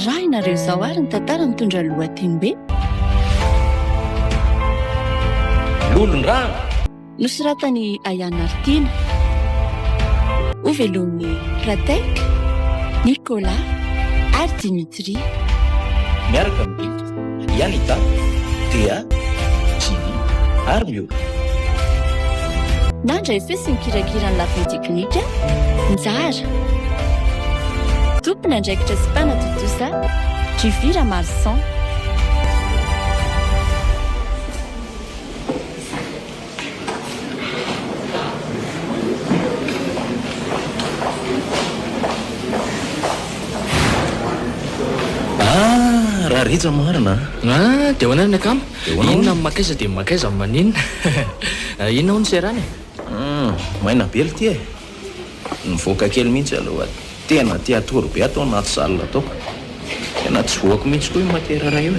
raha inareo izao ary ny tantara mitondra lohateny hoe lolon-drano nosoratany Ayana Artina, ovelon'ny Pratek, Nicolas ary Dimitri. miaraka amin'ny Yanita, Tea, Jimmy ary Mio. Nandray fesin'ny kirakirany lafiny teknika Njara, tompona andraikitra sy mpanatotosa Juvira Marsan. Raha reja marina dia hoanany akamo inona makaiza dia makaiza maninona inona ho ny serany maina bely ty e nivoaka kely mihitsy aloha tena tia atory be atao anaty salina ataoko tena tsy voako mihitsy koa io matera ray io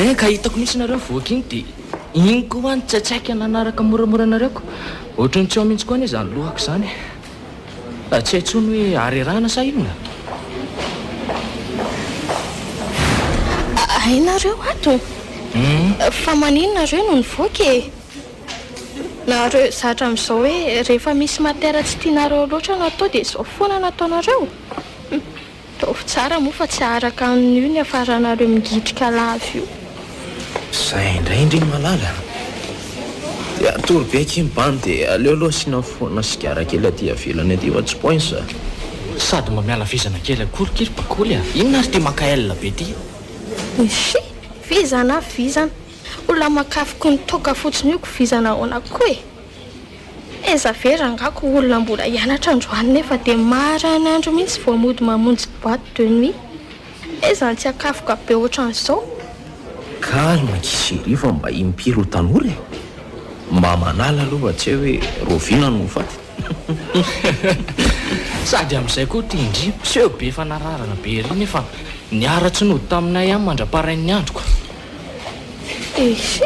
e ka hitako mihitsy nareo voaka iny dia iny koa ny tsaitsaika nanaraka moramora anareoko ohatrany tsy ao mihitsy koa anie zany lohako zany tsy haitsony hoe arerahana sa inona ainareo ato fa maninonareo no nivoaka e nareo zatra amin'izao hoe rehefa misy matera tsy tianareo loatra no atao dia izao foana nataonareo taovy tsara moa fa tsy araka amin'io ny afaranareo migitrika lavy io zay indray indriny malala dia atory be kimbany dia aleo aloha sina foana sigara kely aty avelany aty fa tsy poinsa sady mba miala vizana kely akorikiry bakoly inona ary tia makaelina be ty isy vizana olona makafoko ny toka fotsiny io ko vizana ahoana koa e eza vera ngako olona mbola hianatra androany nefa dia maran'andro mihitsy vao mody mamonjy boîte de nuit eza tsy akafoka be ohatran'izao kalma kisiri fa mba impiro tanora e mba manala aloha tsy hoe rovina no faty sady amin'izay koa tia indrimo seho be fanararana be ry nefa niara-tsy nody taminay ihany mandra-parain'ny androko isy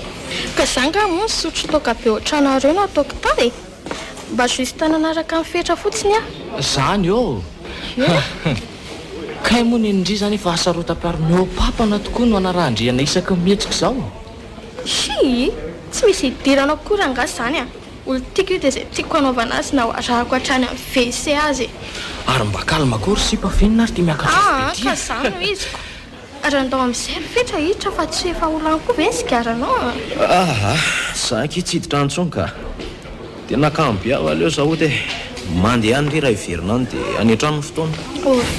ka zanga moa ny sotro toka be ohatranareo no ataoko tany mba juste nanaraka mifetra fotsiny zany eo kay moa ny indri zany efa asarotam-piaro miopapana tokoa no anarandriana isaky mihetsika izao sy tsy misy idirana akory angasy zany olo tiako io dia zay tiako anaovana azy na oarahako hatrany amin'ny WC azy ary mba kalma kory sy pafinina ary tia miakatra ka zany no iziko raha ndao amin'izay rifetra hiditra fa tsy efa olana koa ve sigaranao zaky tsiditra antsony ka tena kamby aho aleo zaho ohaty mandeha any ry raha iverina any dia any an-trano fotoana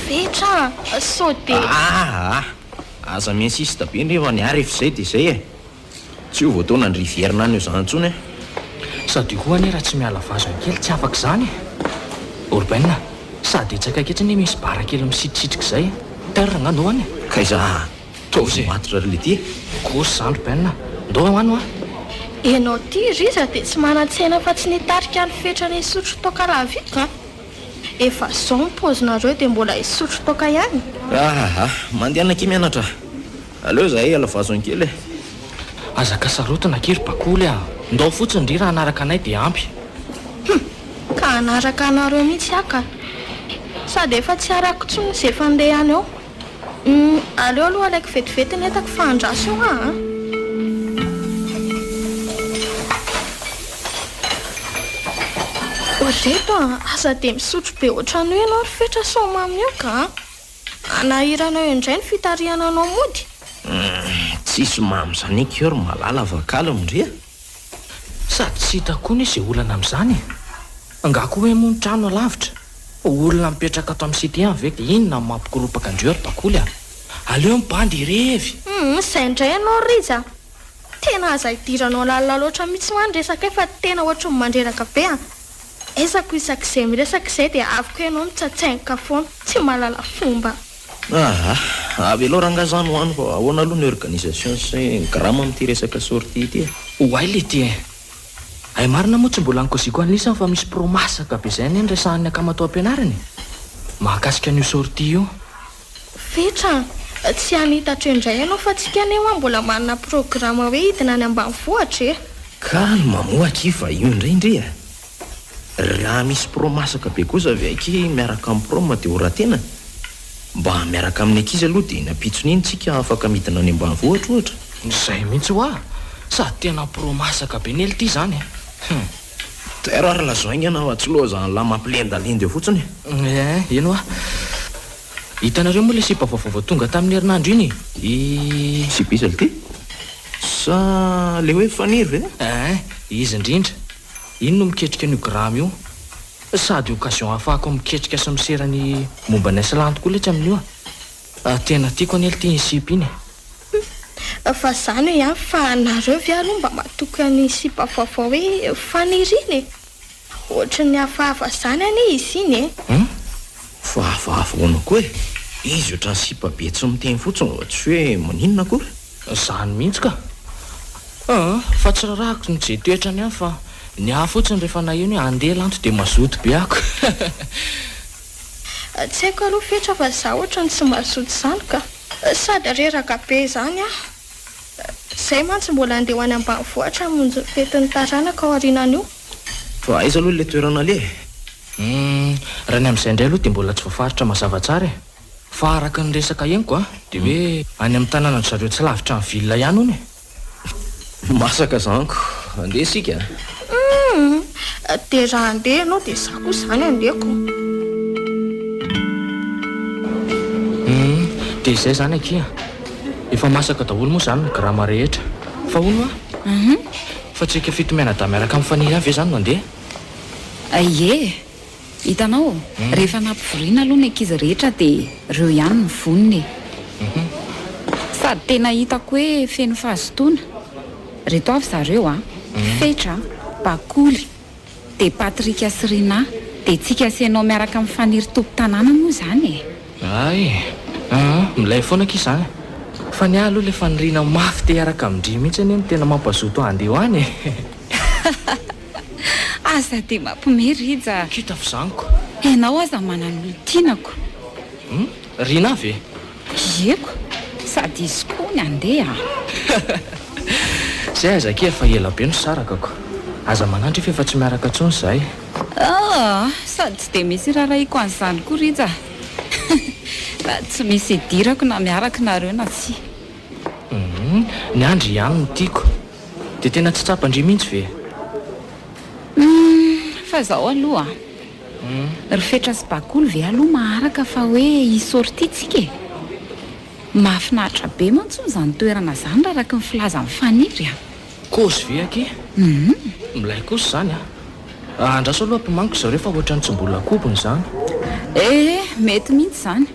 fetra so dia aza miinsiste be ndrefa niary efa izay dia izay e tsy ho voataona ny riverina any io zany ntsony sady koa anie raha tsy miala vazo kely tsy afaka zany orbaina sady etsaka ketsiny misy bara kely misitrisitrika izay terra ndo any kaiza tovy matotra ry le ty kosy zany orbaina ndo ano enao ty riza dia tsy manan-tsena fa tsy nitarika ny fetra ny isotro toka lavika efa zao mipozinareo dia mbola isotro toka ihany mandehanaki mianatra aleo zahay alavazony kely e azaka sarotana kiry bakoly ndao fotsiny ry raha anaraka anay dia ampy ka anaraka anareo mihitsy aka sady efa tsy arako tsony izay fandeha any ao aleo aloha alaiko vetivety ny etako fandraso io oreto aza dia misotro be ohatrany hoe ianao ry fetra soma aminy eo ka anahiranao indray ny fitariana anao mody tsisy mamy zanika eo ry malala vakala mindria sady tsy hitakoa ny izay olana amin'izany angako hoe moa ny trano alavitra olona mipetraka ato amin'ny sity any ve dia inona mampikoropaka andreo ry bakoly aleo mibandy irevy izay indray ianao riza tena aza hidiranao lalina loatra mihitsy mandresaka e fa tena ohatra ny mandreraka be ezako isak'izay miresaka izay dia avoko ianao mitsatsaingika foana tsy malala fomba avy aloha rangazany hoany fa ahoana aloha ny organisation sy grama amin'ity resaka sortie ity hoay le ty ay marina moa tsy mbola nykosiko anisany fa misy promasaka be izay ny resahan'ny akamato am-pianarany mahakasika an'io sortie io fetra tsy anitatra indray ianao fa tsika aneo mbola manana programa hoe hidina any ambanivohitra kalma moaky fa io indray indri raha misy promasaka be kosa avy aiky miaraka amin'ny proma dia oratena mba miaraka amin'ny ankizy aloha dia napitsony iny tsika afaka midina any ambanivohitra ohatra. Izay mihitsy ho a sady tena promasaka be nely ity zany terara lazoaigny anao atsoloha zany la mampilendalendy eo fotsiny. Ino a hitanareo moa le sipa vaovao tonga tamin'ny herinandro iny sipisy ty sa le hoe faniry ve? Izy indrindra iny no miketrika an'io grama io sady occasion ahafahako miketrika sy miserany momba ny asalanto koa letsy amin'io tena tiako anely tia sipy iny fa zany hoe fa nareo vialo mba matoka ny sipa vaovao hoe faniriny ohatra ny hafahafa zany any izy iny fa hafahafaona koa izy ohatran'ny sipa be tsy miteny fotsiny tsy hoe maninona kory zany mihitsy ka fa tsy rarahako ny je toetrany any fa ny haha fotsiny rehefa na io ny andeha lanto dia mazoto be ako tsy haiko aloha fetra fa za ohatra ny tsy mazoto zany ka sady reraka be zany zay mantsy mbola andeha ho any ambanivohitra monjo fetin'ny taranaka ao aorianan'io fa aiza aloha le toerana le raha ny amin'izay indray aloha dia mbola tsy voafaritra mazava tsara fa araka ny resaka heniko dia hoe any amin'ny tanàna ny zareo tsy lavitra ny vilona ihany ony masaka zaniko andeha sika dia raha andeha anao dia za koa zany andehako dia izay zany akia efa masaka daholo moa zany ny grama rehetra fa hono fa tsika fito mianada miaraka amin'ny faniry avy e zany no andeha ie hitanao rehefa nampivoriana aloha ny ankizy rehetra dia reo ihany ny voniny sady tena hitako hoe feno fahazotoana reto avy zareo fetra bakoly dia patrika sy rina dia tsika sianao miaraka amin'ny faniry tompo tanàna moa zany milay foana aky izany fa ny aloha le fanirina mafy te hiaraka amindry mihitsy any tena mampazoto andeha ho any aza dia mampimerija kita fizaniko ianao aza manan'olo tianako rina avy eko sady izy koa ny andeha zay aza kia fa ela be no sarakako aza manandry fa efa tsy miaraka tsony zay sady tsy dia misy raharaiko an'izany koa rija tsy misy idirako na miaraka nareo na tsy ny andry ihany no tiako dia tena tsy tsapandry mihitsy ve fa zaho aloha ry fetra sy bakoly ve aloha maharaka fa hoe isortitsika mahafinaritra be mantsy zany toerana zany raha araka ny filaza ny faniry kosy ve aky milay kosy zany andraso aloha ampimaniko zareo fa ohatrany tsy mbola kobony zany mety mihitsy zany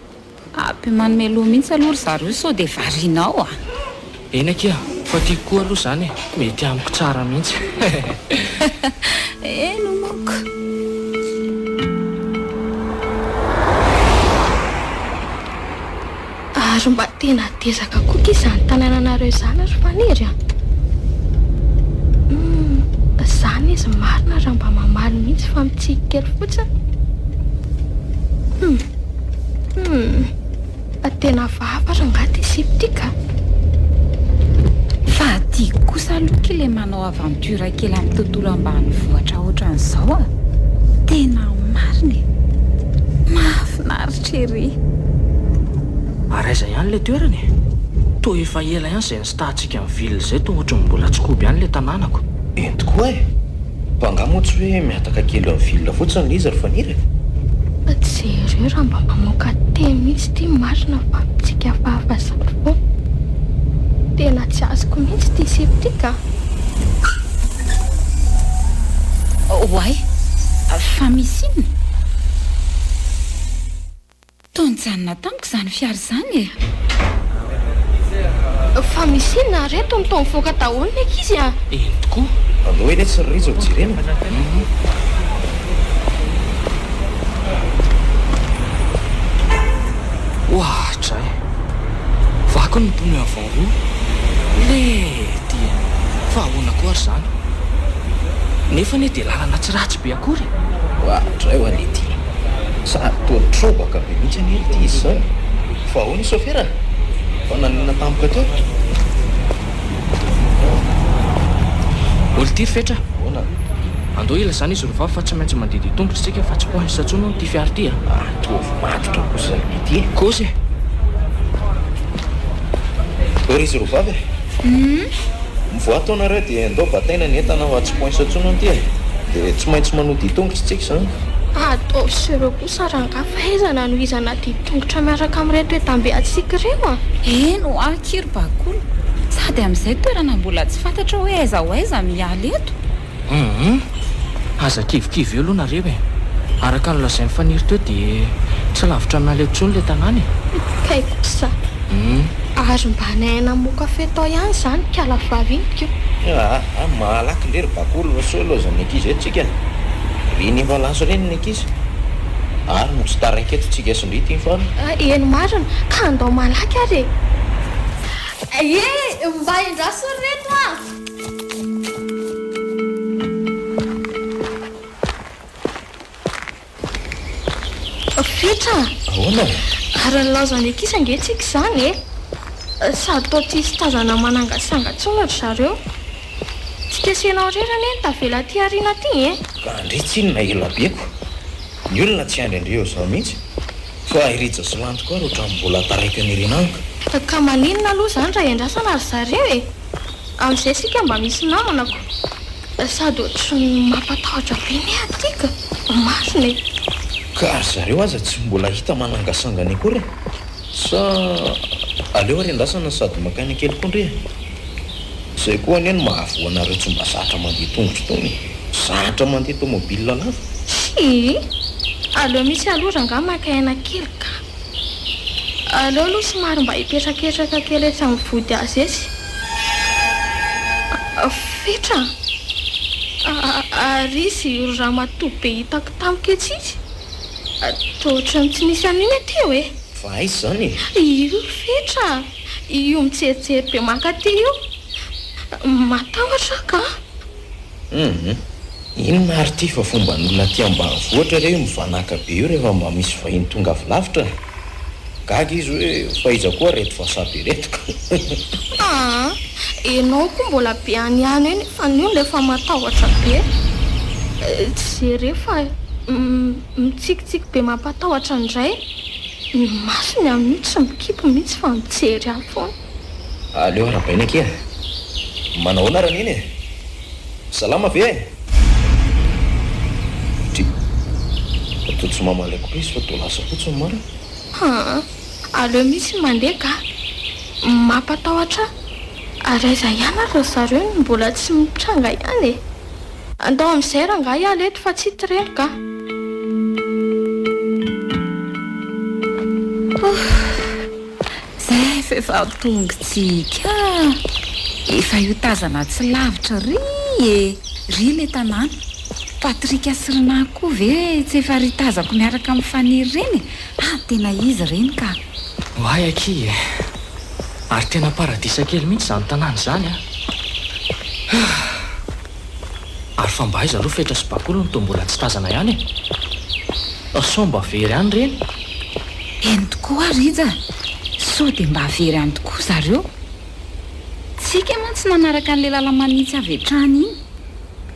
ampimanome loha mihitsy aloha ry zareo sao dia varinao eny akia fa tiako koa aloha zany mety amiko tsara mihitsy no moko ary mba tena dezaka koa izany tanànanareo zany ry faniry zany izy marina raha mba mamaly mihitsy fa mitsiky kely fotsiny tena vava rangaty isiptika fa ty kosa aloha ilay manao aventura kely amin'ny tontolo ambanivohitra ohatran'izao tena marina mahafinaritra ery araiza ihany le toerany to efa ela ihany izay ny statsika amin'ny vilona izay to ohatra mbola tsy koby ihany le tanànako ento koa mpangamotsy hoe miataka kely amin'ny vilona fotsiny le izy ry faniry jereo raha mba mamoaka teny mihitsy ty marina fa mitsika fahafa zany fo tena tsy azoko mihitsy ty septika oay fa misy iny tonjanona tamiko zany fiary zany fa misy inona reto mitao mivoaka daholo ny ankizy eny tokoa aloha hoe reto sy rizako jirena ohatray vako ny mpony avao roa le dia fa ahoana koa ary zany nefa ne dia lalana tsy ratsy be akory ohatray ho ale ty sady toatrobaka be mihitsy anyely ty izy zany fa ahoana i sofera fa nanina tampoka teo olo ty ry fetra andao ela zany izy rovavy fa tsy maintsy mandidy tongotra tsika fa tsy poinsa tsony ny ty fiary ty matotra kosa ity kosy ory izy rovavy mivoataonareo dia andao bataina ny entana ho atsy poinsa tsony ny ty dia tsy maintsy manody tongotra tsika zany atao sireo kosa ranga fahaizana no izana dy tongotra miaraka amin'reto etambe atsika reo a eno akiry bakolo sady amin'izay toerana mbola tsy fantatra hoe aiza ho aiza mialy eto aza kivikivy eo aloha nareo e araka nolazain'ny faniry teo dia tsy lavitra amin'n'aleo tsony le tanàny kay kosa ary mba naina moka fetao ihany zany kalavavy inyko mahalaky ndrery bakolo so aloha zany ankizy etsika reny valaso reny ny ankizy ary no tsy taranketo tsika asindrity iny fa eny marina ka andao malaky ary mba indraso reto fitra ahoana ary nylazany ankizy angetsika zany sady tao tsisy tazana manangasangatsonatra zareo tsy kesenao rerany eny tavela ty ariana ty ka andre tsy inona elabeko ny olona tsy andry andreo zao mihitsy fa irija sy lanto koa roatra mbola taraiky anirenanka ka maninona aloha zany raha endrasana ary zareo amin'izay sika mba misy namanako sady ohatry mampatahotra be ny atika masina ka ary zareo aza tsy mbola hita manangasangany akory sa aleo ary andrasana sady makany kely kondre zay koa any eny mahavoanareo tsy mba zatra mandeha tongotra tony zatra mandeha tomobile lava aleo misy aloha ranga makaina kely ka aleo aloha somary mba hipetraketraka kely etra mivody azy esy fetra ary izy raha matoby be hitako tamiko etsy izy tohatra ny tsy nisy an'iny teo fa aizy zany io fetra io mitserijery be mankaty io matahotra ka ino mary ty fa fomba n'olona ty ambanivohatra reo mivanaka be io rehefa mba misy vahiny tonga avy lavitra gaga izy hoe faiza koa reto fasaby retoka enao koa mbola be any any eny fa nio lefa matahotra be tsy rehefa mitsikitsiky be mampatahotra indray ny masony amin'nitsy mikipo mihitsy fa mijery any foana aleo arabaina kia manahoana rana iny salama ve atao tsy mamalaiko izy fa to lasa fotsiny mara aleo misy mandeha ka mampatahotra ary aiza ihany ary zareo ny mbola tsy mitranga ihany andao amin'izay ranga iala eto fa tsy hitireny ka zay fefa tongotsika efa io tazana tsy lavitra ry le tanàna patrika sirina koa ve tsy efa ry tazako miaraka amin'ny faniry reny tena izy reny ka oay aky ary tena paradisa kely mihitsy zany tanàna zany ary fa mba aiza aloha fetra sy bakolo ny to mbola tsy tazana ihany so mba very any reny eny tokoa rija so dia mba very any tokoa zareo tsika mantsy nanaraka n'le lalamanitsy avy etrany iny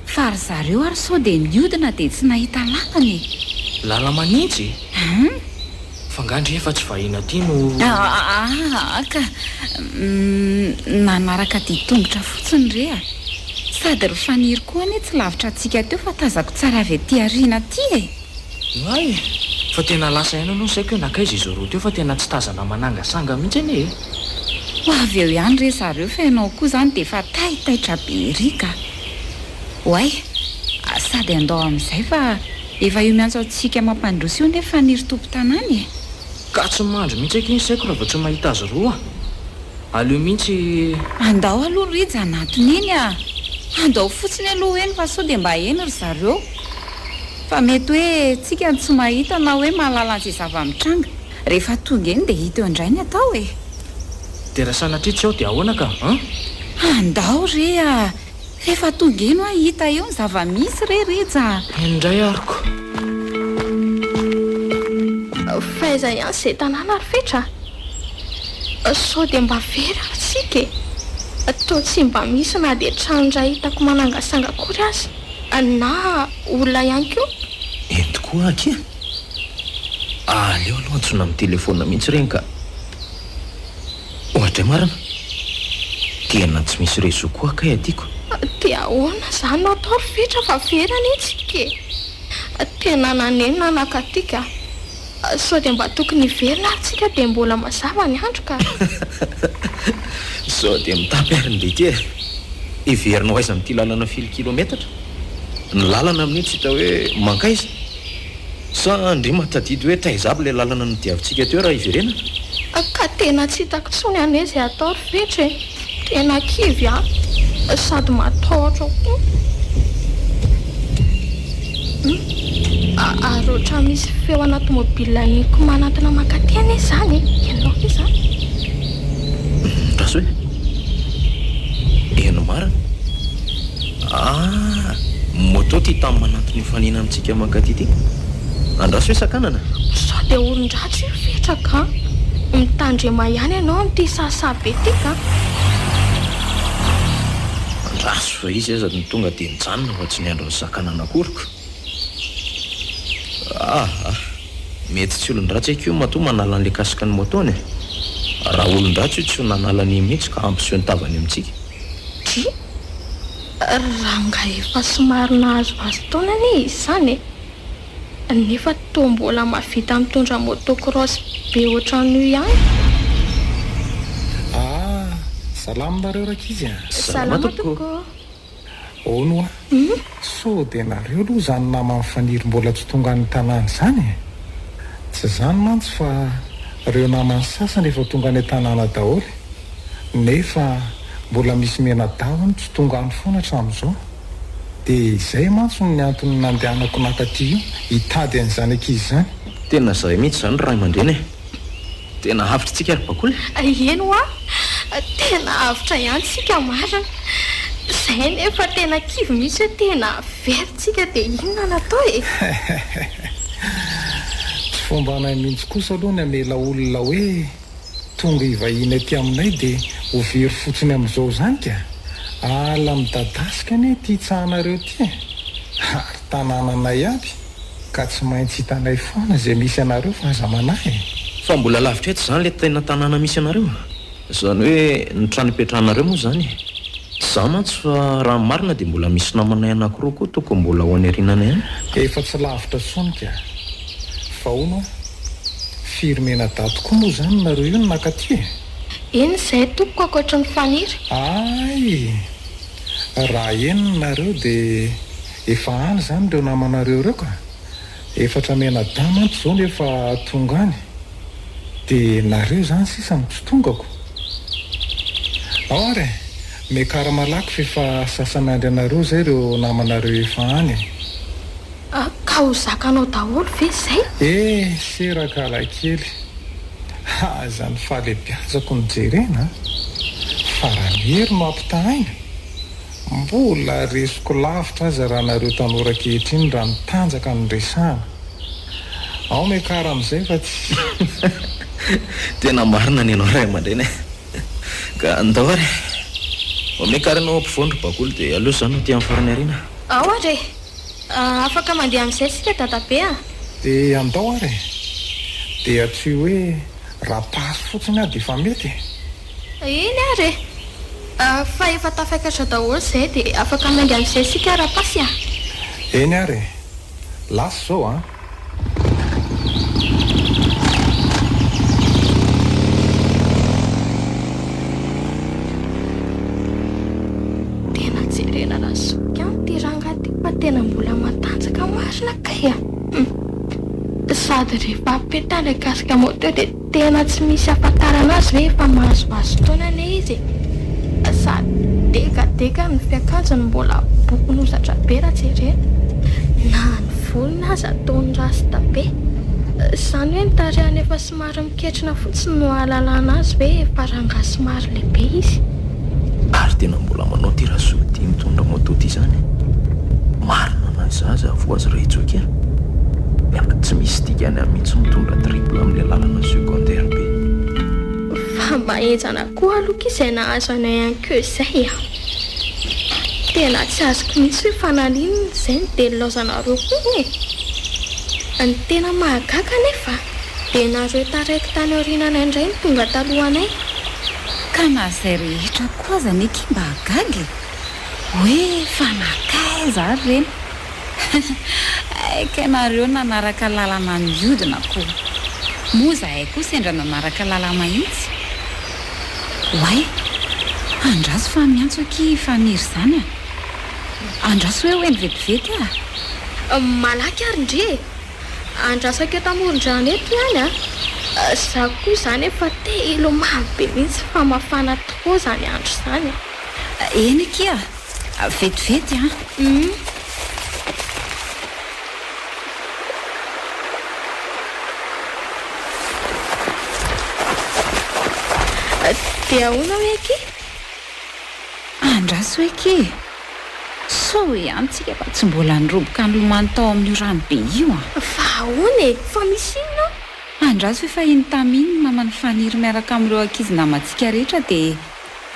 fa ry zareo ary so dia niodina dia tsy nahita lalany lalamanitsy fangandry efa tsy vahina ty no ka nanaraka ty tongotra fotsiny re sady ry faniry koa ane tsy lavitra atsika teo fa tazako tsara avy aty ariana ty ay fa tena lasa ihany aloha saiko hoe nakaiza izy roa teo fa tena tsy tazana manangasanga mihitsy eny ho avy eo ihany re zareo fa ianao koa zany dia efa taitaitra be ry ka oay sady andao amin'izay fa efa io miantso atsika mampandroso io nefa faniry tompo tanàny ka tsy mandro mihitsy aky iny saiko raha vao tsy mahita azy roa aleo mihitsy andao aloha rija anatiny eny andao fotsiny aloha eny fa so dia mba eny ry zareo fa mety hoe tsika tsy mahita na hoe mahalala an'izay zava-mitranga rehefa tonga eny dia hita eo indray ny atao dia raha sanatria tsy ao dia ahoana ka andao re rehefa tonga eno hita eo ny zava-misy reja indray ariko faiza ihany izay tanàna ary fetra so dia mba very atsika toa tsy mba misy na dia trano indray hitako manangasanga kory azy na olona ihany koa tokoa aky aleo aloha antsona amin'ny telefona mihitsy reny ka ohatra marina tena tsy misy rezo koa kay atiako dia ahoana zany no atao rofetra fa verana itsika tena nanenina nakatika sao dia mba tokony iverina ary tsika dia mbola mazava ny andro ka sao dia mitapy aryn'le ty iverinao aiza amin'ity lalana filo kilometatra ny lalana amin'io tsy hita hoe mankaiza sa ndry matadidy hoe taizabo le lalana no diavintsika teo raha iverena ka tena tsy hitako tsony ane zay atao rofetra tena kivy sady matahotra koa ary oatra misy feo anaty mobila inko manantona makaty ane zany ianao iza raso hoe eno marina moto ty tamin'ny manantony fanina amintsika makaty ty andraso hoe sakanana sao dia olon-dratsy rofetraka mitandrema ihany ianao n'ity sasabe ty ka raso fa izy azady ny tonga dia nijanona fa tsy ny andro ny sakanana koriko mety tsy olon-dratsy akio matoa manala an'le kasika ny motony raha olon-dratsy io tsy ho nanalany mihitsy ka ampiseho ny tavany amintsika ty raha nga efa somary nahazoazo taona ane izy zany nefa toa mbola mavita mitondra motocross be ohatran'io ihany salaminareo raka izy salama toko ono so dia nareo aloha zany namany faniry mbola tsy tonga ny tanàny zany tsy zany mantsy fa reo namany sasany efa tonga ny tanàna daholy nefa mbola misy menadavany tsy tonga ny foana hatramin'izao dia izay mantsy ny antony nandehanako nakaty io hitady an'izany ankizy zany tena zay mihitsy zany ray aman-dreny tena avitra tsika ary bakoly eno tena avitra ihany tsika marina zay nefa tena kivy misy hoe tena veritsika dia inona natao tsy fomba anay mihitsy kosa aloha ny amela olona hoe tonga ivahiny aty aminay dia ho very fotsiny amin'izao zany ka ala midadasika ane ty tsahanareo ty ary tanànanay aby ka tsy maintsy hitanay foana zay misy anareo fa aza manahy fa mbola lavitra ety zany le tena tanàna misy anareo zany hoe ny trano ipetrahanareo moa zany za mantsy fa raha marina dia mbola misy namanay anankiroa koa toko mbola ho any arinanay any efa tsy lavitra sonika fa ono firmena dato koa moa zany nareo io ny nakaty eny izay tokoko akoatra ny faniry ay raha eniny nareo dia efa any zany reo namanareo reo ka efatra menada mantsy zao nefa tonga any dia nareo zany sisany tsy tongako ao ary mekara malaky fefa sasan'andry anareo zay reo namanareo efa any ka ho zakanao daholo ve zay serakala kely zany fahalebiazako ny jerena faranery no ampitahaina mbola resoko lavitra aza raha nareo tanora-kehitra iny raha nitanjaka ny resahana ao mekara amin'izay fa tsy tena marina ny anao ray aman-dreny ka andao ary mekara anao ampivondro bakoly dia aleo zany no ty amin'ny farany ariana ao ary afaka mandeha amin'izay sika dadabe dia andao ary dia tsy hoe raha pasy fotsiny aho dia efa mety iny ary fa efa tafaikatra daholo zay dia afaka mandeha amin'izay sika raha pasy eny ary lasa zao tena jerena raha soka ty rangaty fa tena mbola matanjaka marina kay sady rehefa apetana kasika moto dia tena tsy misy afatarana azy hoe efa mahazoazo taona ane izy sady dekadeka ny fiakanjony mbola bokony ozatra be raha jerena na ny volona azy ataony rasta be izany hoe nitarehany efa somary miketrina fotsiny no ahalalana azy hoe efa ranga somary lehibe izy ary tena mbola manao ty raha soty mitondra moto ty zany marina na zaza voazy rehetsoky tsy misy tikany amin'ny mihitsy mitondra triple amin'le lalana secondaire be fa mba enjana koa aloka izay nahazo anay ihany keo izay tena tsy azoko mihitsy hoe fanalinina izay ny dia nilaozanareo koa ny tena mahagaga nefa dia nareo taraiky tany aorinana indray ny tonga talohanay. ka na izay rehetra koa aza ny mba hagagy hoe fanakaiza ary reny aika nareo nanaraka lalana miodina koa moa zahay koa sendra nanaraka lalana itsy way andraso fa miantso aky faniry izany andraso hoe hoeny vetivety malaky ary ndre andraso akeo tamoron-drano eto ihany za koa izany efa telo mamy be mihitsy fa mafana tokoa zany andro izany eny akia vetivety dia ahoana hoe aky andraso eky so ihany tsika fa tsy mbola niroboka nylomany tao amin'io rano be io fa ahoana fa misy inona andraso efa iny taminy mamany faniry miaraka amin'ireo ankizy namantsika rehetra dia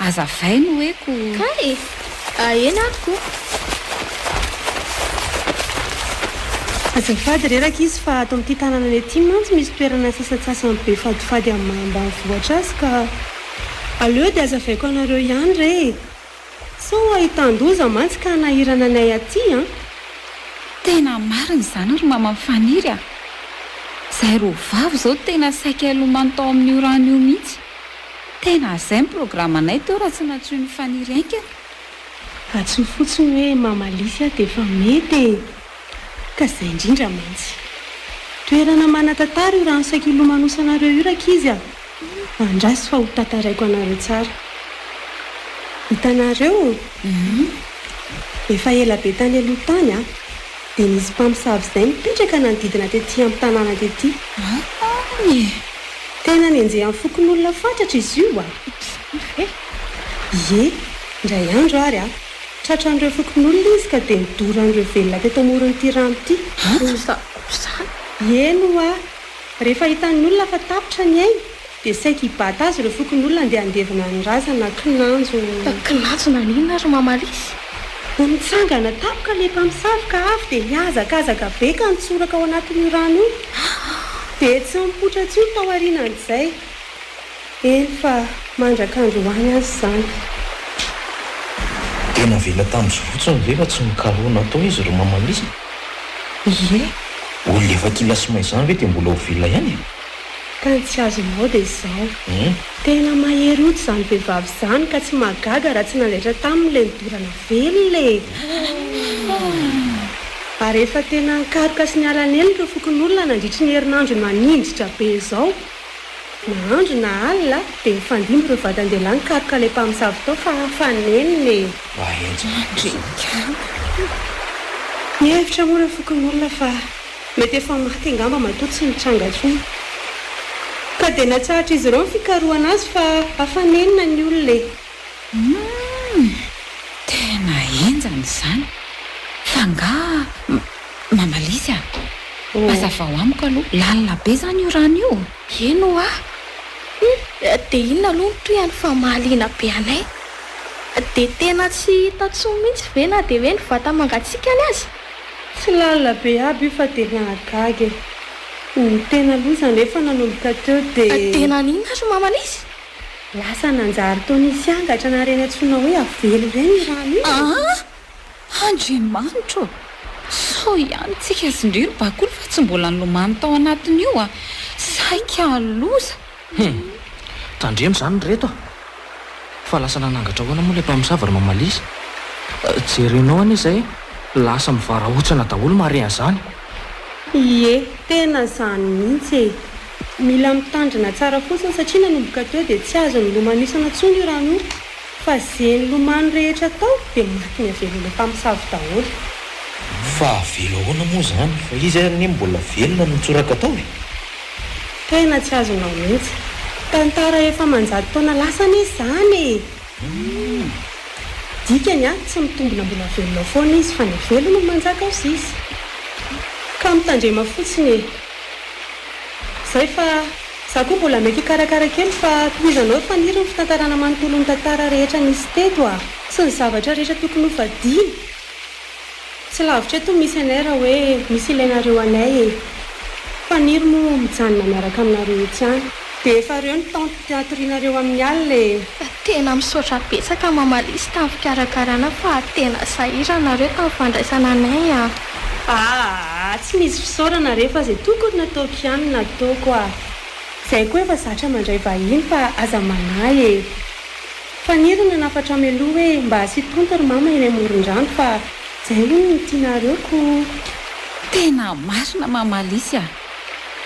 azavaino hoeko kay eny atyko azafady reraka izy fa ato amin'ity tanàna any aty mantsy misy toerana sasatsasany be fadifady amin'ny ambanivohitra azy ka aleo dia azavaiko anareo ihany re so ahitan-doza mantsy ka nahirana anay aty tena marina izany ry mamany faniry izay ro vavy izao tena saika alomany tao amin'io rano io mihitsy tena izay ny programa anay teo raha tsy natsoy ny faniry ainka atsoy fotsiny hoe mamalisy dia efa mety ka izay indrindra mantsy toerana manatantara io rano saika ilomanosanareo io raka izy andrasy fa ho tantaraiko anareo tsara hitanareo efa ela be tany aloha tany dia nisy mpamosavy izay mipetraka nanodidina tetỳ amin'ny tanàna tetỳ tena nenjeha amin'ny fokon'olona fatratra izy io ie indray andro ary tratra an'ireo fokon'olona izy ka dia midory an'ireo velona teto amoron'ity rano ity eno rehefa hitan'ny olona fa tapitra ny ainy dia saika hibata azy ireo fokon'olona andeha andevina ny razana kinanjo na ninona ry mamalisy mitsangana tapoka ilay mpamosavoka avy dia miazakazaka be ka nitsoraka ao anatin'io rano io dia tsy mipotra tsy io tao aorianan'izay eny fa mandrakandroany azy izany tena vela tamin'izao fotsiny rehefa tsy mikaroana atao izy ro mamalisy ie olona efa kilasymay izany ve dia mbola ho vela ihany ka ny tsy azonao dia izao tena mahery oto izany vehivavy izany ka tsy magaga raha tsy nandraitra tamin'ilay nidorana velona ary efa tena nikaroka sy nialana ely ireo fokon'olona nandritry ny herinandro nanindritra be izao na andro na alina dia mifandimby ireo vatandehilahy nikaroka ilay mpamosavy tao fa faneniny mihevitra moa ireo fokon'olona fa mety efa maty angamba matoa tsy mitranga tsony ka dia natsahatra izy ireo ny fikaroana azy fa hafanenina ny olona tena enjany izany fa nga mamalisy mazavao amiko aloha lalina be izany io rano io eno dia inona aloha ny toy any fa mahaliana be anay dia tena tsy hitatsoa mihitsy ve na dia hoe ny vata mangatsiaka any azy tsy lalina be aby io fa dia miagagy ny tena aloha izany rehefa nanomboka teo dia tena ninona ry mamalisy lasa nanjary taonisy angatra nareny antsoina hoe avelo ireny ny rano io andriamanitra so ihany tsika zindriry bakoly fa tsy mbola nilomany tao anatiny io saika loza tandremo izany reto fa lasa nanangatra hoana moa ilay mpamosavy ry mamalisy jerenao any izay lasa mivarahotsana daholo mare an'izany ie tena izany mihitsy mila mitandrina tsara fotsiny satria nanomboka teo dia tsy azo ny lomanisana tsony io rano io fa izay ny lomano rehetra tao dia maty ny avelona mpamosavy daholo fa velo ahoana moa izany fa izy any mbola velona nitsoraka tao tena tsy azonao mihitsy tantara efa manjady taona lasany izy izany dikany tsy mitombona mbola velona foana izy fa ny velona no manjaka ao izy ka mitandrema fotsiny izay fa za koa mbola mety hikarakara kely fa toizanao faniriny fitantarana manontolo ny tantara rehetra nisy teto sy ny zavatra rehetra tokony hovadiana. Tsy lavitra eto misy anay raha hoe misy ilainareo anay e. Faniry moa mijanona miaraka aminareo etsy any. Dia efa reo ny tatorianareo amin'ny alina e. Tena misaotra betsaka mamalisy tamin'ny fikarakarana fa tena sahiranareo tamin'ny fandraisana anay a. Tsy misy fisaorana rehefa izay tokony nataoko ihany nataoko a. Izay koa efa zatra mandray vahiny fa aza manahy e. Faniry no nanafatra mialoha hoe mba asitonta ry mama eny amoron-drano fa izay hono ny tianareoko. Tena marina mamalisy a.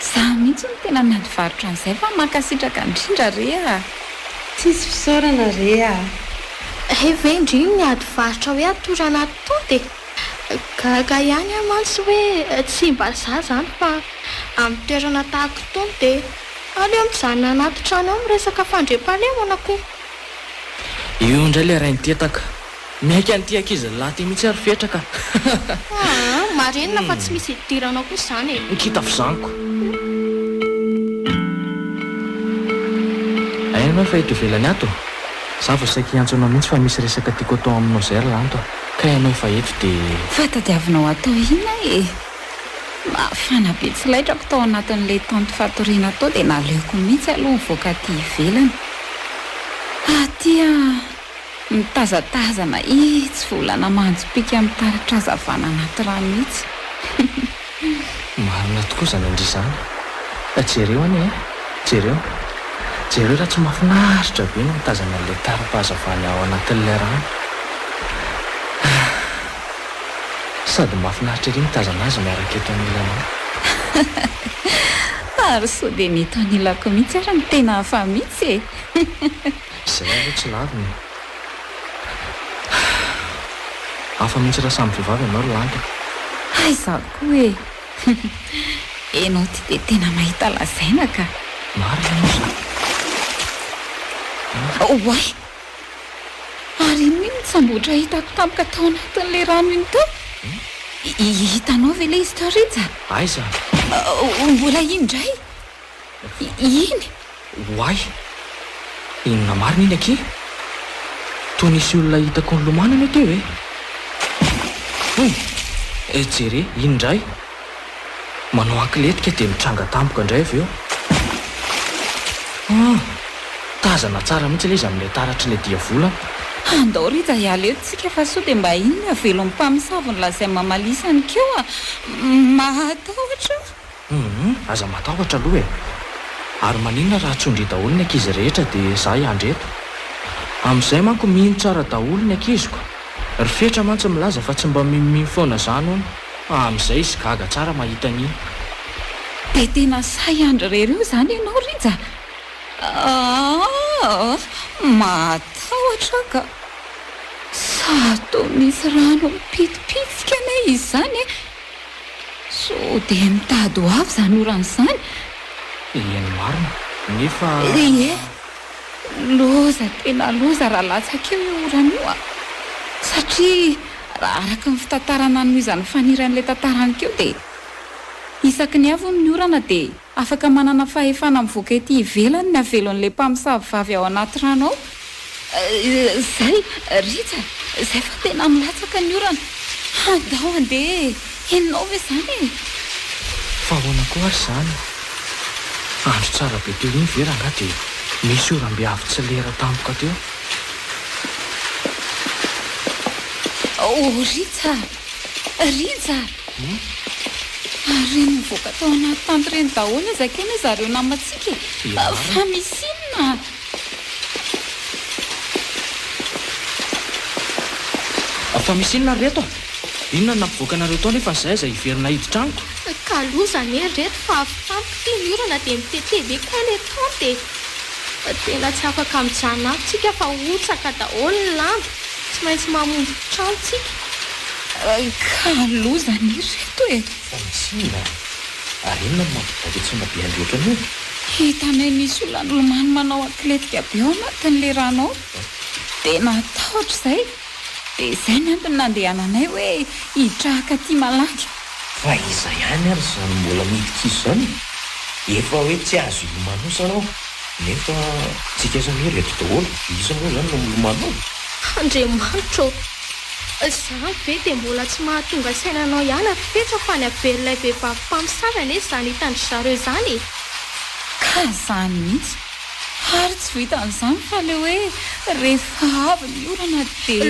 Zaho mihitsy no tena nadivarotra an'izay fa mankasitraka indrindra re a. Tsisy fisaorana re a. Vendry ny adivarotra hoe atorana to dia gaga ihany a mantsy hoe tsy mba za zany fa amin'ny toerana tahako itony dia aleo mijanona anaty trano ao miresaka fandrem-pahalemana koa. Io indray ilay rainy tetaka. Miaiky an'ity ankizy lahy mihitsy ary fetraka. Marenina fa tsy misy idirana koa izany e. Nikita fizaniko. Aina fa eto ivelany ato. Za vao saika hiantsonao mihitsy fa misy resaka tiako atao aminao zay ry lanto. Ka ianao efa eto dia Fatadiavinao atao ina e. Mafana be tsy laitrako tao anatin'ilay tanto fatoriana tao dia naleoko mihitsy aloha mivoaka aty ivelany. Atya mitazatazana itsy volana manjo-pika amin'ny taratra hazavana anaty rano mihitsy. marina tokoa zany andry izany. Jereo any e. Jereo raha tsy mahafinaritra be no mitazana an'ilay tara-pahazavana ao anatin'ilay rano. Sady mahafinaritra ery mitazana azy miaraka eto anilanao. Ary sao dia neto anilako mihitsy ary ny tena hafa mihitsy e. Izay aloha tsy laviny. Hafa mihitsy raha samy vehivavy ianao ry lanto. Aiza koa e. Enao ty dia tena mahita lazaina ka. Marina moa. Oay! Ary ino ny tsambotra hitako tampoka tao anatin'ilay rano iny tao? Hitanao ve ilay izy tao Rija? Aiza? Mbola indray? Iny? Oay! Inona marina iny aky? Toa nisy olona hitako ny lomanana teo e. Jere, indray. Manao ankiletika dia mitranga tampoka indray avy eo. Tazana tsara mihitsy ilay izy amin'ilay taratry ilay diavola. Andao Rija hiala eto fa sao dia mba inona velon'ny mpamosavy lazay mamalisany keo a. Mahatahotra. Aza matahotra aloha e. Ary maninona raha tsondry daholo ny ankizy rehetra dia izaho iandry eto. Amin'izay manko mino tsara daholo ny ankiziko. Ry fetra mantsy milaza fa tsy mba mimimy foana izany hono. Amin'izay izy gaga tsara mahita an'iny. Dia tena say andro rereo izany ianao Rija. Matahotra ka. Sa toa misy rano mipitipitsika anay izy izany e. So dia mitady ho avy izany oran'izany. Eny marina. Nefa loza tena loza raha latsaka eo io orana io a. Satria raha araka ny fitantarana nohizany faniran'ilay tantarany keo dia isaky ny avy ny orana dia afaka manana fahefana mivoaka ety ivelany ny avelon'ilay mpamosavy vavy ao anaty rano ao. Zay Rija, zay fa tena milatsaka ny orana. Andao andeha enao ve izany e? fa ahoana koa ary izany. Andro tsara be teo iny vera nga dia misy oram-be avy tsy lera tampoka teo. Rija! Ary mivoaka tao anaty tanty ireny daholo ezaka eny zareo namantsika fa misy inona? Fa misy inona reto? Inona nampivoaka anareo tao nefa izay iverina hiditraniko? Kalozany e reto fa avy tampoka ty ny orana dia mitetebe koa ilay tao dia tena tsy afaka mijanona antsika fa hotsaka daholo ny lamba. Tsy maintsy mamonjy trano tsika. Kalozany reto e. Fa misy inona? Ary inona no mampivoaka tsy mabe androatra anio? Hitanay nisy olona lomano manao atletika be ao anatin'ilay rano ao. Dia natahotra izay. Dia izay ny antony nandehananay hoe hitrahaka aty malaky. Fa iza ihany ary izany mbola midika izy izany. Efa hoe tsy azo ilomano sanao. Nefa tsika izany hoe reto daholo. Iza moa izany no milomano? andriamanitro zany ve dia mbola tsy mahatonga sainanao ihany fetra fa ny averilay vehivavy mpamosavana e zany hitandry zareo zany ka zany mihitsy ary tsy vitan'izany fa le hoe rehefa avy ny orana dia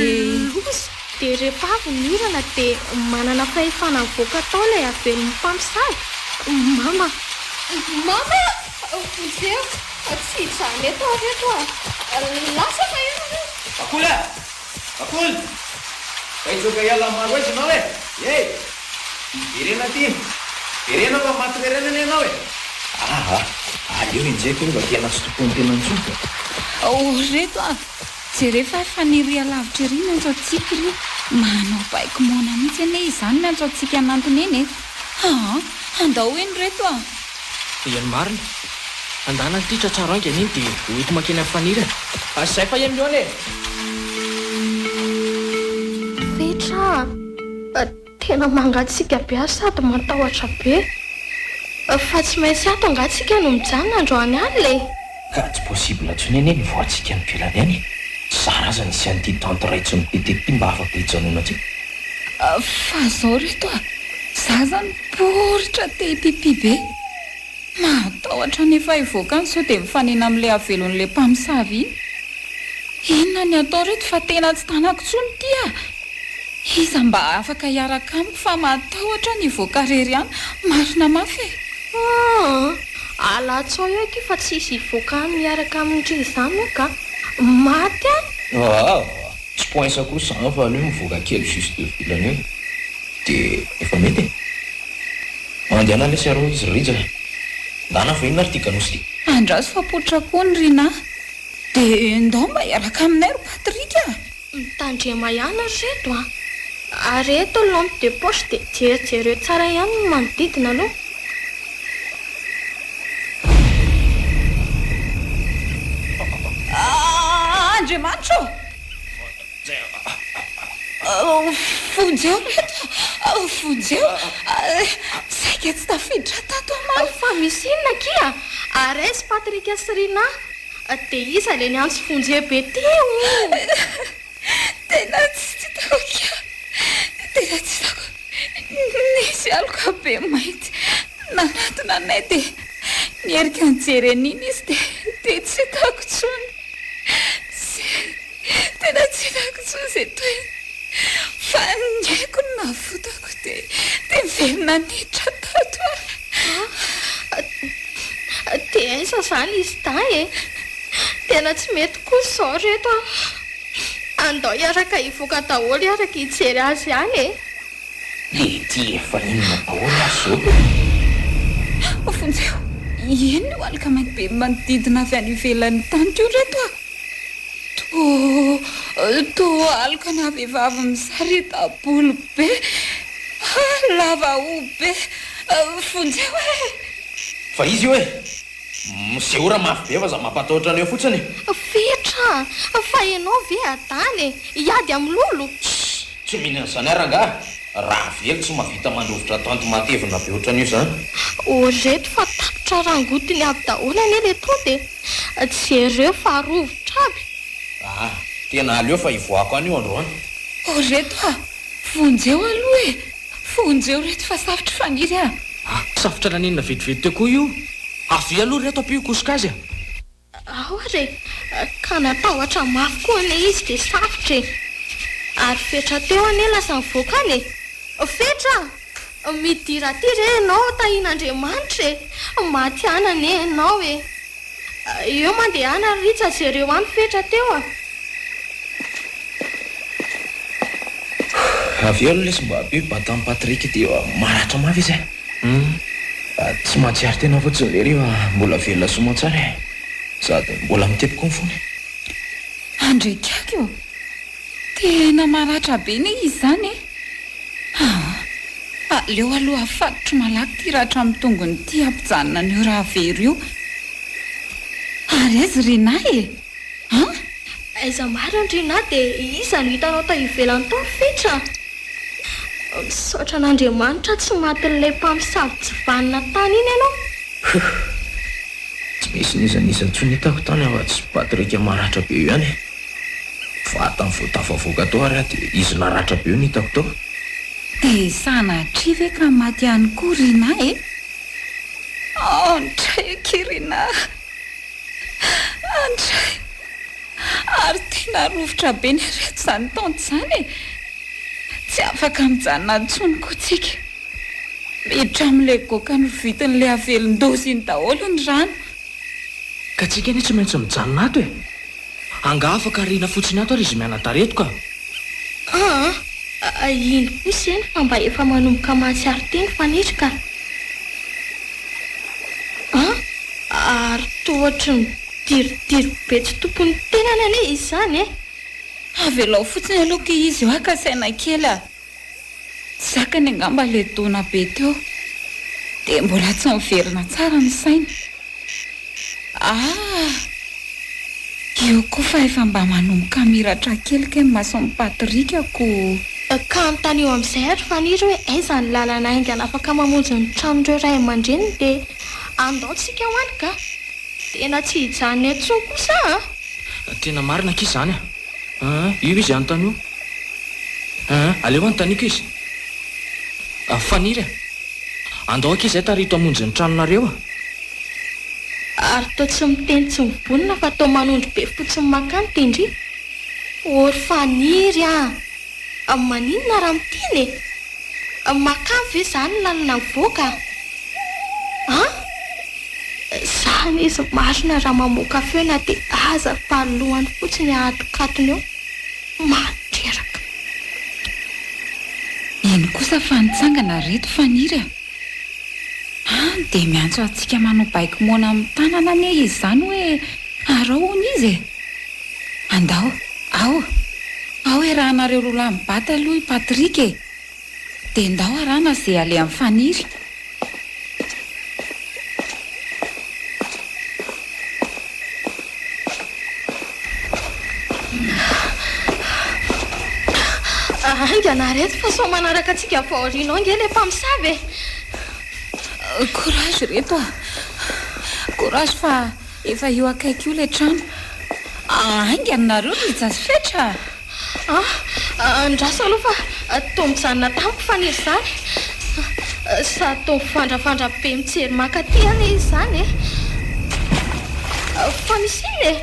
lozy dia rehefa avy ny orana dia manana fahefana mivoaka tao ilay avelin'ny mpamosavy mama ojeo tsy zany eto areto lasa fa eo akoly akoly kaitsoka iala maro aizy ianao e verena ty verena fa maty verenana ianao e aleo injeko io fa tena tsy tokony tena nitsoka reto jerefa efa niria lavitra ery miantso atsika ry manao baiko mona mihitsy ane izany miantso atsika anantony eny andao eny reto eny marina andana nytitra tsaro ainga aniny dia hoeto makeny amin'ny fanira azay fa eny ane fetra tena mangatsika be a sady matahotra be fa tsy maintsy ato angatsika no mijanona androany any le ka tsy possible ntsony eny ny voantsika ny velany any zara aza nisy an'ity tante raitsy mitety mba afaka hijanona atsika fa zao reto za zany poritra te pipi be matahotra nefa ivoaka any sao dia mifanena amin'ilay avelon'ilay mpamosavy iny inona ny atao reto fa tena tsy tanako tsony tya iza mba afaka hiaraka amiko fa matahotra ny ivoaka rery any marina mafy alatsao eo aky fa tsisy ivoaka any miaraka amin'indry izany io ka maty tsy poinsa kosa zany fa aleo mivoaka kely juste de vilany eo dia efa mety mandehana le saro izy rija ndana fa inona ry tika nosy ty andraso fa poitra koa ny rina dia ndao mba hiaraka aminay ro patrika mitandrema ihany reto areto lampe de poche dia jerijereo tsara ihany no manodidina aloha andriamanitro fonjeo reto fonjeo saika tsy tafiditra tato amay fa misy inona kia aresy patrika syrina dia iza le ny antsy fonjeo be teo tena tsy taoka tena tsy taoko nisy aloka be mainty nanatina anay dia mierika nijery an'iny izy dia tsy taoko tsony tena tsy taoko tsony zay toy fa nyaiko no navotako dia verina niditra tato dia aiza zany izy ta tena tsy mety kosa zao reto andao iaraka hivoaka daholo iaraka hijery azy any le ty efa inona daholo azy zao fonjeo eny no alika mainty be manodidina avy any ivelan'ny tany teo reto to alika na vehivavy misaritapolo be lava o be fonjeo fa izy io zay ora mafy be fa za mampatahotra aneo fotsiny fetra fa ianao ve adany iady amin'ny lolo tsy mihinana zany aranga raha velo tsy mavita mandrovitra tanto matevina be ohatran'io zany reto fa tapitra rangotiny aby daholo ane le to dia jereo fa rovotra aby tena aleo fa ivoako any io androany reto fonjeo aloha fonjeo reto fa safitra faniry safitra naninona vetivety teo koa io avy aloha reto ampiokosoka azy re ka natahotra mafy koa ane izy dia safitra ary fetra teo ane lasa mivoaka any fetra midira ty re ianao tahin'andriamanitra maty anane ianao eo mandehana ritsa jereo any fetra teo avy alo lesy mba be batamy patrika dia maratra mafy izy tsy mahatsiary tena fotsiny le rio mbola velona soma tsara sady mbola mitepiko ny fony andrekako io tena maratra be ne izy zany aleo aloha afatotro malaky ty rahatra amin'ny tongony ty ampijanona an'io raha very io ary azy rina aiza mariny rina dia iza no hitanao ta ivelany tao fetra misaotra an'andriamanitra tsy matin'ilay mpamosavy tsy vanina tany iny ianao tsy misy nizanisa ntsony hitako tany afa tsy patrika maratra be io ihany vatany voatafavoaka tao ary dia izy naratra be io ny hitako tao. dia sanatri ve ka maty ihany koa Rina e? Andraiky Rina, andray, ary tena rovotra be ny reto izany taonto izany e. Tsy afaka mijanona antsony koa tsika. Miditra amin'ilay goka ny vitin'ilay avelon-dozy iny daholo ny rano. Ka tsika anie tsy maintsy mijanona ato e. Anga afaka rina fotsiny ato ary izy mianadareto ka. Ino kosa eny fa mba efa manomboka mahatsiaro teny fanirika. Ary tohatry ny diridiry be tsy tompony tenana ane izy izany e. Avelao fotsiny aloha izy eo ka saina kely a. Zakany angamba le dona be teo dia mbola tsy miverina tsara ny saina. Io koa fa efa mba manomboka miratra kely ke mason'ny Patrika ko. Ka anontany eo amin'izay ary faniry hoe aiza ny lalana aingana afaka mamonjy ny tranon'ireo ray aman-dreniny dia andaotsika ho any ka. Tena tsy hijanona intsony kosa Tena marina k'izy izany io izy anontany io. Aleo anontaniako izy. Faniry andao akizy ay tarito hamonjy ny tranonareo Ary tao tsy miteny tsy mibonina fa tao manondro be fotsiny makany tendry. Ory faniry maninona raha mitiny makany ve izany lalana mivoaka? Izany izy marina raha mamoaka feona dia aza fahalohany fotsiny ahatokatony eo materaka. Iny kosa fa nitsangana reto faniry dia miantso antsika manao baiko mona amin'ny tanana ane izy izany hoe araony izy e. Andao ao e raha nareo roa mibata aloha i Patrika e. Dia ndao arana izay ale amin'ny faniry. Aingana reto fa sao manaraka antsika vaoriana ao nge le mpamosavy e. Courage reto courage fa efa eo akaiky io le trano. Ainganareo mijazy fetra. Andraso aloha fa toa mijanona tamiko faniry izany. Sady toa mivandrafandra be mijery makaty ane izy izany e. Fa misy iny e.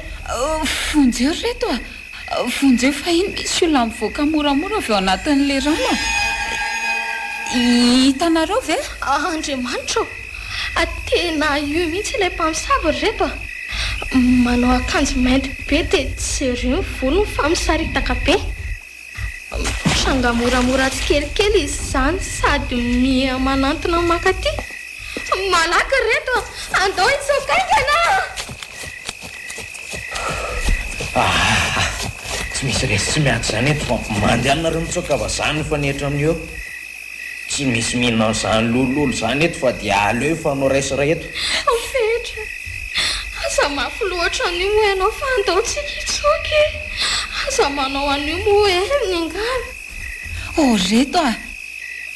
Vonjeo reto vonjeo fa iny misy olona mivoaka moramora avy ao anatin'le rano. Hitanareo ve? Andriamanitra tena io mihitsy ilay mpamosavy reto manao akanjo mainty be dia jereo ny volony fa misaritaka be. Tranga moramora tsikelikely izy izany sady miha manantona makaty. Malaky reto andao itsokaingana. Tsy misy resy tsy miady izany eto fa mandehanareo mitsoka va izany fa nehitra amin'io. Tsy misy mihinana izany lololo izany eto fa dia aleo efa noraisira eto. Fetra aza mafy loatra an'io moa ianao fa andaotsika itsoky. Aza manao an'io moa ny angano. Reto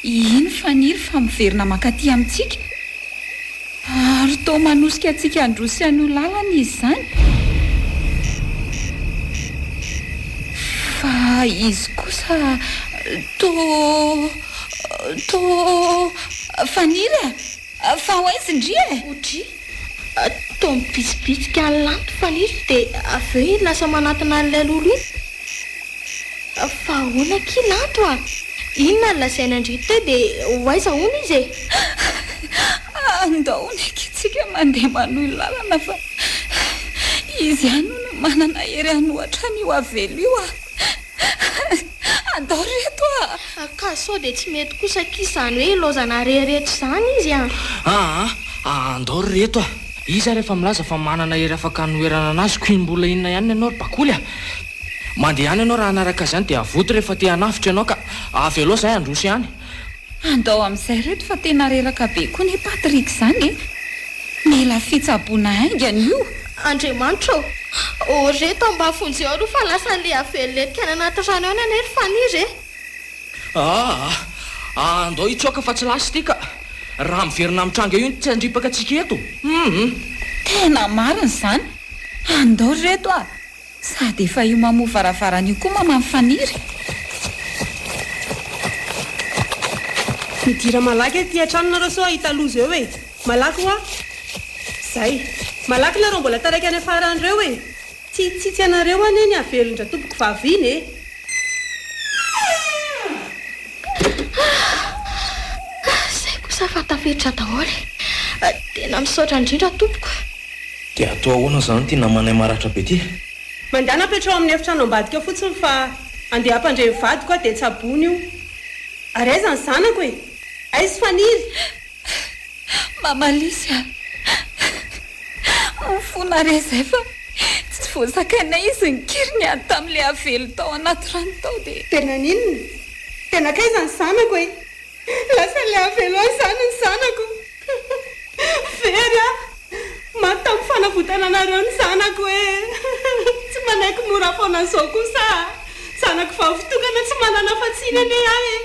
iny faniry fa miverina makaty amintsika. Ary toa manosika antsika androsy an'io lalana izy izany. Fa izy kosa faniry fa hoaizy indria Odry toa mibitsibitsika ny lanto faniry dia avy eo lasa manatina an'ilay lolo iny. Fa ahoana ki lanto inona ny lazaina andrito dia hoaiza hoana izy e. Andao nekitsika mandeha manohy lalana fa izy ihany no manana hery anohatra n'io avelo io andao reto ka sao dia tsy mety kosa k'izany hoe lozana reheretra izany izy andao reto izy rehefa milaza fa manana hery afaka hanoherana anazy ko mbola inona ihany ianao ry bakoly mandeha ihany ianao raha anaraka izany dia avoto rehefa te hanafitra ianao ka avelo izay androso ihany. Andao amin'izay reto fa tena reraka be koa ny Patrika izany mila fitsaboana haingana io. Andriamanitra reto mba fonjeo aloha fa lasa le aveletika any anaty rano ao ny ry faniry andao hitsoaka fa tsy lasy tika raha miverina mitranga io tsy andripaka antsika eto. Tena marina izany andao reto sady efa io mamoa varavarana io koa mamamy faniry. midira malaky ty antranonareo so ahita loza eo e malaky hoa zay malaky nareo mbola taraiky any afaran'ireo e tsitsitsy anareo any eny avelondra tompoko vaviny e zay kosa fa tafiditra daholy tena misaotra indrindra tompoko. dia atao ahoana zany ty namanay maratra be ty? mandeha napetrao amin'ny efitrano ambadika fotsiny fa andeha ampandre vady koa dia tsabony io ary aiza ny zanako e aizy faniry Mamalisy mifona re zay fa tsy voazakainay izy nikiriny any tamin'ilay avelo tao anaty rano tao dia tena ninona tena kaiza ny zanako e lasa le avelo ahy zany ny zanako very a maty tamin'ny fanavotana anareo ny zanako e tsy manaiky mora foana an'izao kosa zanako vavitokana tsy manana fatsinany ahy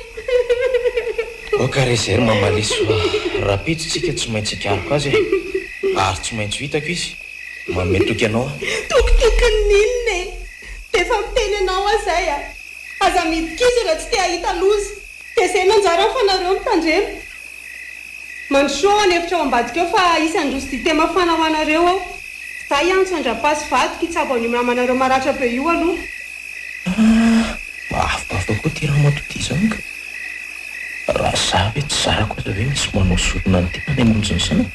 okarezery mamalisy raha pitsitsika tsy maintsy ikariko azy ary tsy maintsy vitako izy mametoky anao tokotokony ninona e dia efa miteny anao azay a aza midika izy raha tsy te hahita loza dia zay nanjara fanareo mitandremo mandroso any efitra ao ambadika eo fa isandroso dite mafana ho anareo ao za ihany tsy andra-pasy vadika itsabo any namanareo maratra be io aloha mahafokafa koa ty raha matoty zany ka raha zavy tsy zarako aza ve misy manao sorona ny tena ny amonjiny sana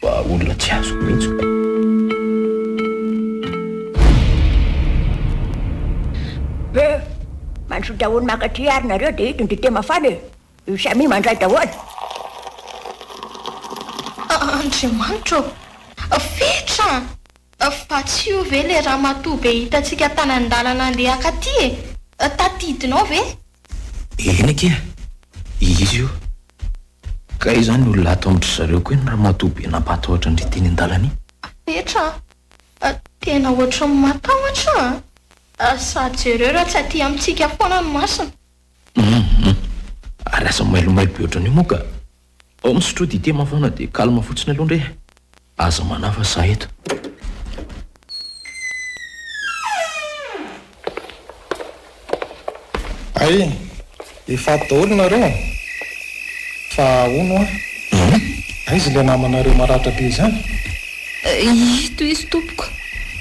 mba olona tsy azoko mihitsy mandro daholo makatry ary nareo dia hitony dite mafana io samy mandray daholo andriamanitro fetra fa tsy io ve le raha matoa be hitantsika tanandalana andeha akaty e tatidinao ve eny ke izy io ka izany olona ato amitry zareo koa eny raha matoa be nampatahotra ndry teny an-dalana iny fetra tena ohatry ny matahotra sady jereo raha tsy aty amintsika foana ny masina ary asa mailomailo be ohatran'io moa ka ao misotro dite mafana dia kalma fotsiny aloha ndre aza manafa za eto ay efa daholo nareo fa ono aizy le namanareo maratra be zany ito izy tompoko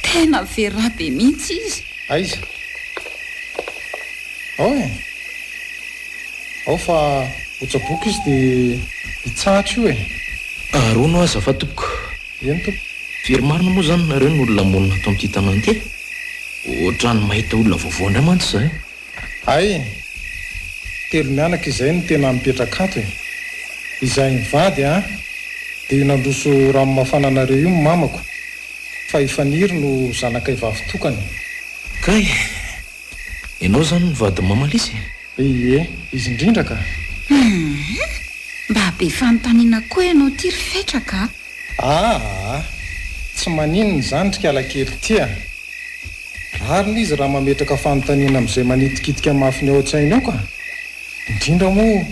tena verina be mihitsy izy aiza ao e ao fa otsaboky izy dia hitsahatra io e arono aza fa tompoko eny tompo firy marina moa zany nareo ny olona monina atao amin'ity tanany ty ohatrany mahita olona vaovao indray mantsy zay ay telo mianaka izay no tena mipetraka ato e izay mivady a dia io nandroso rano mafananareo io ny mamako fa ifaniry no zanaka ivavitokany kay ianao zany nyvady mamalisy ie izy indrindra ka mba be fanontaniana koa ianao ty ry fetraka tsy maninony zany trikaalakely tya rarina izy raha mametraka fanontaniana amin'izay manitikitika mafiny ao an-tsainy ao ka indrindra moa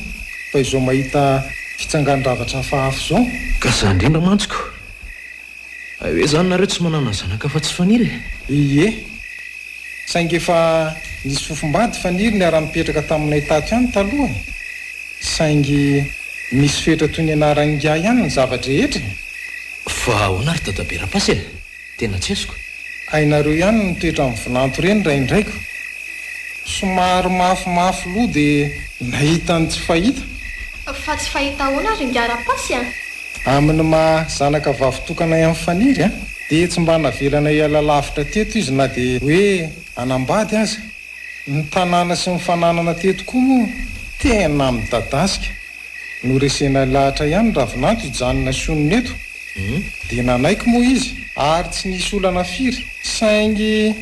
fa izao mahita fitsangan-dravatra hafahafo zao ka za indrindra mantsoko hoe zany nareo tsy manana zanaka fa tsy faniry ie saingy efa nisy fofombady faniry ny ara-mipetraka taminay tato ihany taloha saingy misy fetra toy ny anaran'nga ihany ny zavatra rehetra fa ahoana ry dadabe rapasy e tena tsy eziko ainareo ihany nitoetra amin'ny volanto reny ray indraiko somary mafimafy loha dia nahita ny tsy fahita fa tsy fahita ahoana ry ngarapasy amin'ny zanaka vavitokana amin'ny faniry dia tsy mba navelana iala lavitra teto izy na dia hoe anambady aza ny tanàna sy ny fananana teto koa moa tena midadasika no resena lahatra ihany ravinanto ijanona sionona eto dia nanaiko moa izy ary tsy nisy olana firy saingy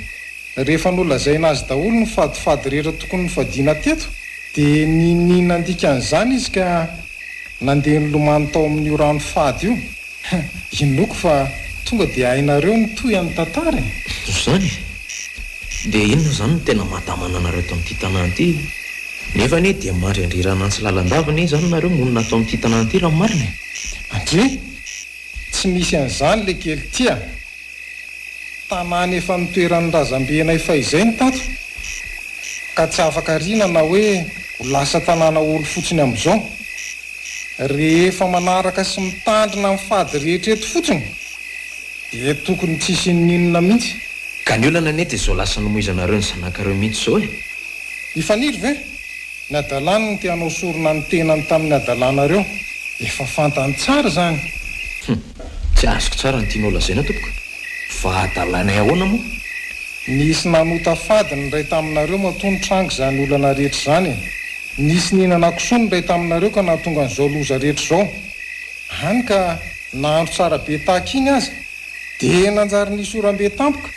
rehefa nolazaina azy daholo ny fadifady rehetra tokony ny fadiana teto dia ninina andika an'izany izy ka nandeha ny lomano tao amin'io rano fady io inoko fa tonga dia hainareo ny toy amin'ny tantara zany dia inona zany no tena mahatamana anareo tao amin'ity tanàna ity nefa ne dia mary andrirana antsy lalandavany zany nareo monina atao amin'ity tanàna ity raha marina andre tsy misy an'izany le kely tya tanàna efa nitoeran'ny razam-bena efa izay ny tato ka tsy afaka riana na hoe ho lasa tanàna olo fotsiny amin'izao rehefa manaraka sy mitandrina amin'ny fady rehetreto fotsiny dia tokony tsisy ninona mihitsy ka ny olana nety izao lasa nomoizanareo ny zanakareo mihitsy zao e ifaniry ve ny adalàna ny tianao sorona ny tenany tamin'ny adalanareo efa fantany tsara zany tsy azoko tsara ny tianao lazaina tompoko fa adalànay ahoana moa nisy nanota fady ny ray taminareo matony trango zany olana rehetra zany nisy nihinana kosoa ny ray taminareo ka nahatonga an'izao loza rehetra zao hany ka nahandro tsara be tahaka iny azy dia nanjary nisy oram-be tampoka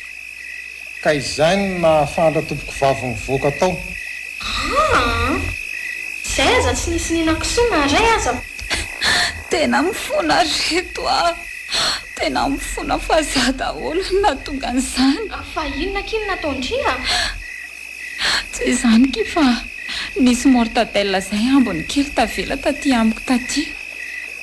ka izany nahafandra tompoko vavy mivoaka tao zay aza tsy nisy ninakosoana ray aza tena mifona reto tena mifona fa za daholo natonga an'izany fa inona kiny nataondria tsy izany ki fa nisy mortadelle zay ambony kely tavela taty amiko taty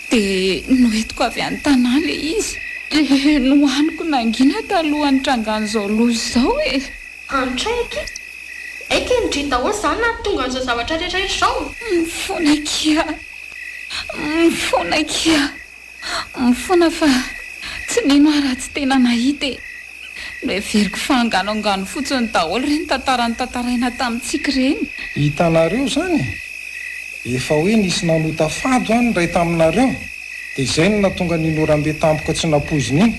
dia noetiko avy any tanà le izy dia nohaniko nangina talohan'ny trangan'izao lozy zao e antraiky aiky nydry daholo zany na tonga an'izao zavatra rehetrarehetra zao mifona fa tsy nino raha tsy tena nahita no everiko fa anganoangano fotsiny daholo reny tantarany tantaraina tamintsika reny hitanareo zany efa hoe nisy nanota fado any ray taminareo dia izay no natonga ninoram-be tampoka tsy napoiziny iny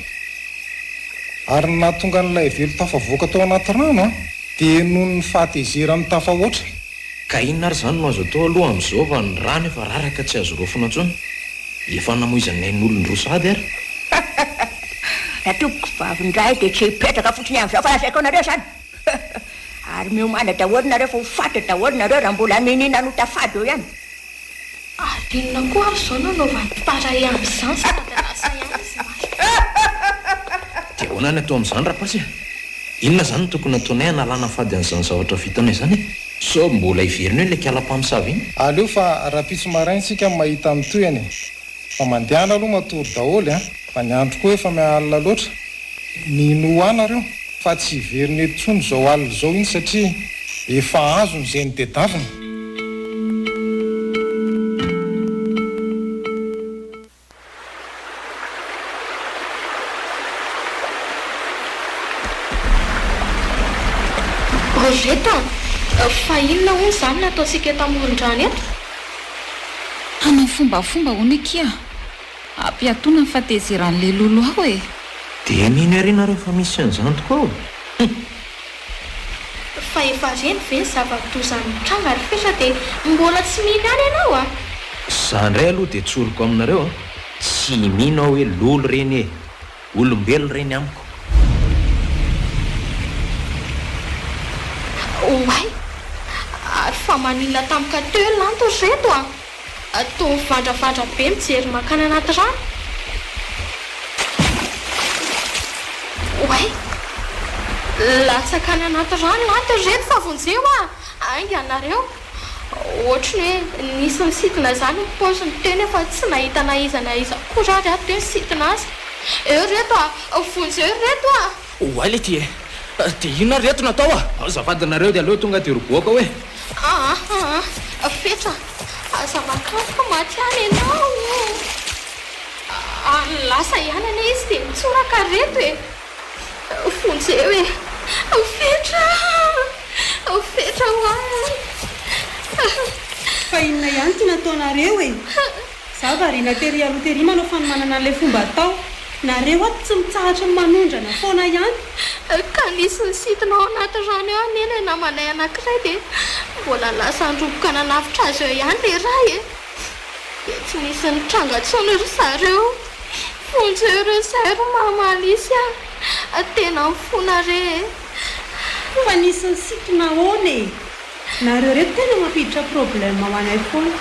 ary ny nahatonga n'ilay velo tafavoaka tao anaty rano dia noho ny fahatezerany tafahoatra ka inona ary zany no azo atao aloha amin'izao fa ny rano efa raraka tsy azo rofona intsony efa namoizanay ny olony rosady ary natoboko vavindray dia tsy hipetraka fotsiny amin'izao fa lazaiko anareo zany ary miomana daholo nareo fa ho fatra daholo nareo raha mbola ninina notafady eo ihany ary inona koa ary zao nanaovany paray amin'izany sady lasa ihany izy dia hoana ny atao amin'izany rapasy inona zany no tokony ataonay analana fady an'izany zavatra vitanay zany so mbola iveriny hoe le kala-mpamosavy iny aleo fa raha-pitso maraintsika mahita ny toyany fa mandehana aloha matory daholo fa ny andro koa efa mialina loatra mino anareo fa tsy hiveriny etontsony zao alina zao iny satria efa azony zay ny dedavina reto fa inona hono zany nataontsika tamoron-drany eto hanao fombafomba hono ekia ampiatona ny fatezeran'le lolo aho e dia mino iarena rehefa misy an'izany tokoa fa efa reny ve ny zava-bitozany tranga ary fetra dia mbola tsy mino any ianao zany ray aloha dia tsoroko aminareo tsy mino aho hoe lolo reny e olombelo reny amiko oay ary fa manilina tamika teo lanto reto toa mivandravandra be mijery makana anaty rano oay latsakany anaty rano lanto reto fa vonjeo ainga anareo ohatrany hoe nisy nysitina zany nypaosiny teny efa tsy nahita na iza korary ato teo nysitina azy eo reto vonjeo reto oay le ty e dia inona reto natao azafadinareo dia aleo tonga dia roboaka hoe fetra aza makafika maty any ianao lasa ihanana izy dia mitsoraka reto e fonjeo e fetra fa inona ihany ty nataonareo e za varina tery alotery manao fanomanana an'ilay fomba atao nareo ato tsy mitsahatra ny manondrana foana ihany ka nisy ny sitinao anaty rano eo anena namanay anankiray dia mbola lasa androboka nanavitra azy eo ihany le ray e dia tsy nisy ny trangatsony ry zareo fonjeo re zay ro mamalisy tena mifona re fa nisy ny sitina ony e nareo reto tena mampiditra problème ho anay foana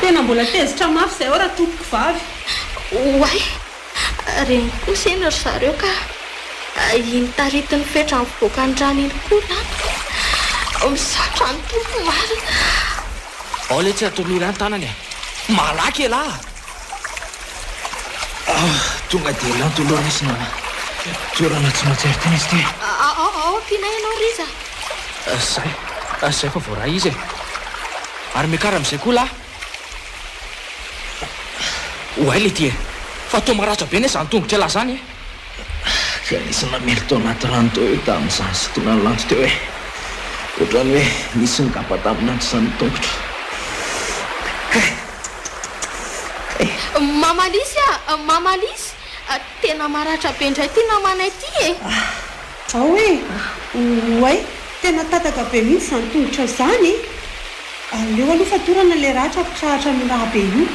tena mbola tezitra mafy zay ao raha tompoko vavy oay reny kosa eny ry zareo ka iny taritiny fetra mivoaka ny rano iny koa lato misatra ny tompo marina ao le tsy atolola ny tanany malaky e lahy tonga dia lantolorisina toerana tsy matsiary tena izy ty ao ampiana ianao riza. Zay fa voaraha izy ary miakara amin'izay koa lahy oay le ty fa to maratra be ne zany tongotra lahy zany ka nisy namely tao anaty rano teo eo tamin'izany sy tona ny lanto teo ohatrany hoe nisy ny gapa tamin'andro zany tongotra. Mamalisy tena maratra be indray ty namanay ty ao oay tena tataka be mihitsy zany tongotra zany aleo aloha fa torana le ratra apitrahatra amin'ny raha be io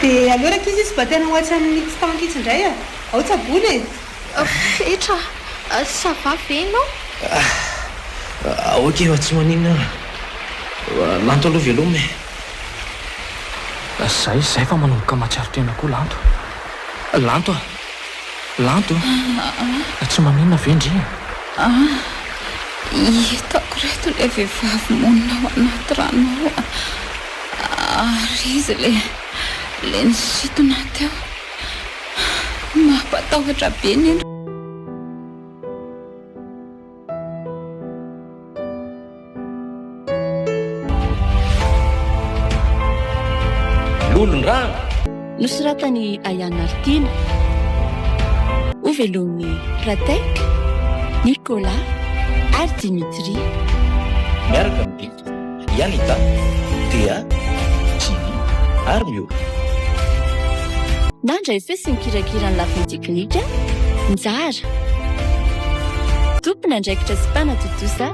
dia aleo raka izy mba tena hoatsy amin'ny fitankitsy indray ao tsabony fetra sava venao aoka efa tsy maninona lanto aloha velome zay fa manomboka matsiaro tena koa lanto tsy maninona vendry hitako reto le vehivavy monina ao anaty rano ary izy le nisitona teo mampatahotra be ny lolon-drano nosoratany Ayana Artina ho velom'ny Pratek, Nicolas ary Dimitri miaraka mibity Yanita, Tea, Jimmy ary Mio. nandray fesy nikirakirany lafinjiklika njara tompony andraikitra sy mpanatontosa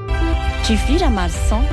Juvira Marsan